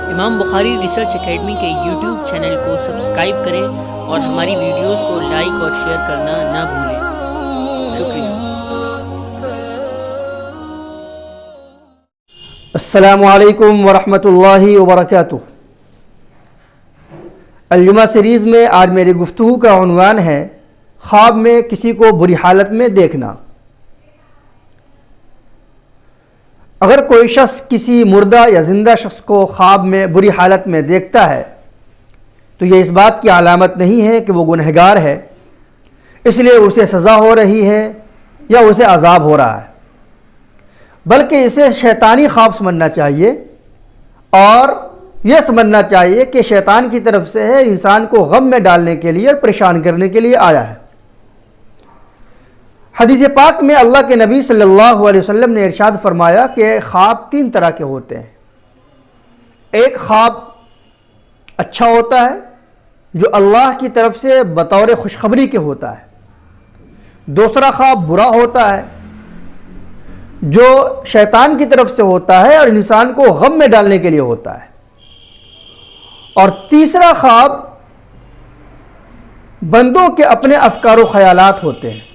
امام بخاری research academy کے YouTube channel کو سبسکرائب کریں اور ہماری ویڈیوز کو لائک اور شیئر کرنا نہ بھولیں۔ شکریہ۔ السلام علیکم ورحمۃ اللہ وبرکاتہ۔ الجمعہ سیریز میں آج میری گفتگو کا عنوان ہے خواب میں کسی کو بری حالت میں دیکھنا۔ اگر کوئی شخص کسی مردہ یا زندہ شخص کو خواب میں بری حالت میں دیکھتا ہے تو یہ اس بات کی علامت نہیں ہے کہ وہ گنہگار ہے، اس لیے اسے سزا ہو رہی ہے یا اسے عذاب ہو رہا ہے، بلکہ اسے شیطانی خواب سمجھنا چاہیے اور یہ سمجھنا چاہیے کہ شیطان کی طرف سے ہے، انسان کو غم میں ڈالنے کے لیے اور پریشان کرنے کے لیے آیا ہے۔ حدیث پاک میں اللہ کے نبی صلی اللہ علیہ وسلم نے ارشاد فرمایا کہ خواب تین طرح کے ہوتے ہیں۔ ایک خواب اچھا ہوتا ہے جو اللہ کی طرف سے بطور خوشخبری کے ہوتا ہے۔ دوسرا خواب برا ہوتا ہے جو شیطان کی طرف سے ہوتا ہے اور انسان کو غم میں ڈالنے کے لیے ہوتا ہے۔ اور تیسرا خواب بندوں کے اپنے افکار و خیالات ہوتے ہیں،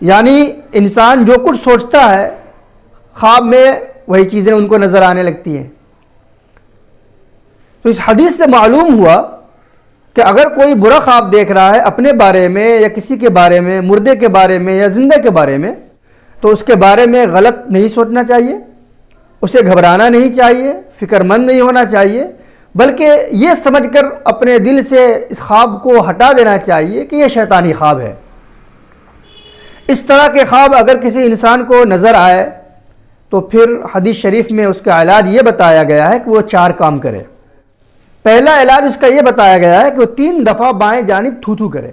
یعنی انسان جو کچھ سوچتا ہے خواب میں وہی چیزیں ان کو نظر آنے لگتی ہیں۔ تو اس حدیث سے معلوم ہوا کہ اگر کوئی برا خواب دیکھ رہا ہے اپنے بارے میں یا کسی کے بارے میں، مردے کے بارے میں یا زندہ کے بارے میں، تو اس کے بارے میں غلط نہیں سوچنا چاہیے، اسے گھبرانا نہیں چاہیے، فکر مند نہیں ہونا چاہیے، بلکہ یہ سمجھ کر اپنے دل سے اس خواب کو ہٹا دینا چاہیے کہ یہ شیطانی خواب ہے۔ اس طرح کے خواب اگر کسی انسان کو نظر آئے تو پھر حدیث شریف میں اس کا علاج یہ بتایا گیا ہے کہ وہ 4 کام کرے۔ پہلا علاج اس کا یہ بتایا گیا ہے کہ وہ 3 دفعہ بائیں جانب تھوتھو کرے۔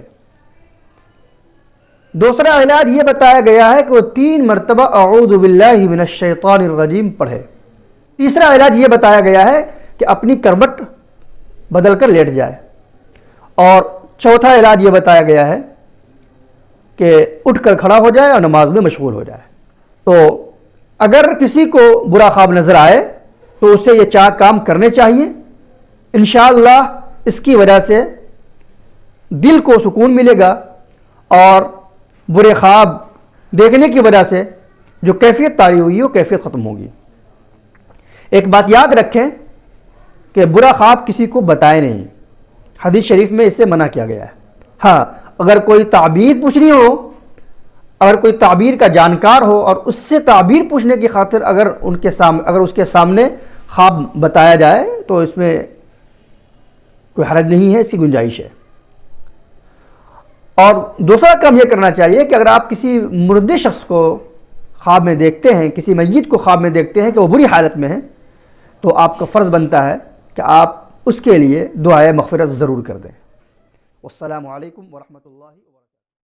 دوسرا علاج یہ بتایا گیا ہے کہ وہ 3 مرتبہ اعوذ باللہ من الشیطان الرجیم پڑھے۔ تیسرا علاج یہ بتایا گیا ہے کہ اپنی کروٹ بدل کر لیٹ جائے۔ اور چوتھا علاج یہ بتایا گیا ہے کہ اٹھ کر کھڑا ہو جائے اور نماز میں مشغول ہو جائے۔ تو اگر کسی کو برا خواب نظر آئے تو اسے یہ 4 کام کرنے چاہیے۔ انشاءاللہ اس کی وجہ سے دل کو سکون ملے گا اور برے خواب دیکھنے کی وجہ سے جو کیفیت طاری ہوئی وہ کیفیت ختم ہوگی۔ ایک بات یاد رکھیں کہ برا خواب کسی کو بتائے نہیں، حدیث شریف میں اس سے منع کیا گیا ہے۔ ہاں، اگر کوئی تعبیر پوچھنی ہو، اگر کوئی تعبیر کا جانکار ہو اور اس سے تعبیر پوچھنے کی خاطر اگر اس کے سامنے خواب بتایا جائے تو اس میں کوئی حرج نہیں ہے، اس کی گنجائش ہے۔ اور دوسرا کام یہ کرنا چاہیے کہ اگر آپ کسی مردے شخص کو خواب میں دیکھتے ہیں، کسی میت کو خواب میں دیکھتے ہیں کہ وہ بری حالت میں ہے، تو آپ کا فرض بنتا ہے کہ آپ اس کے لیے دعائے مغفرت ضرور کر دیں۔ والسلام علیکم ورحمۃ اللہ۔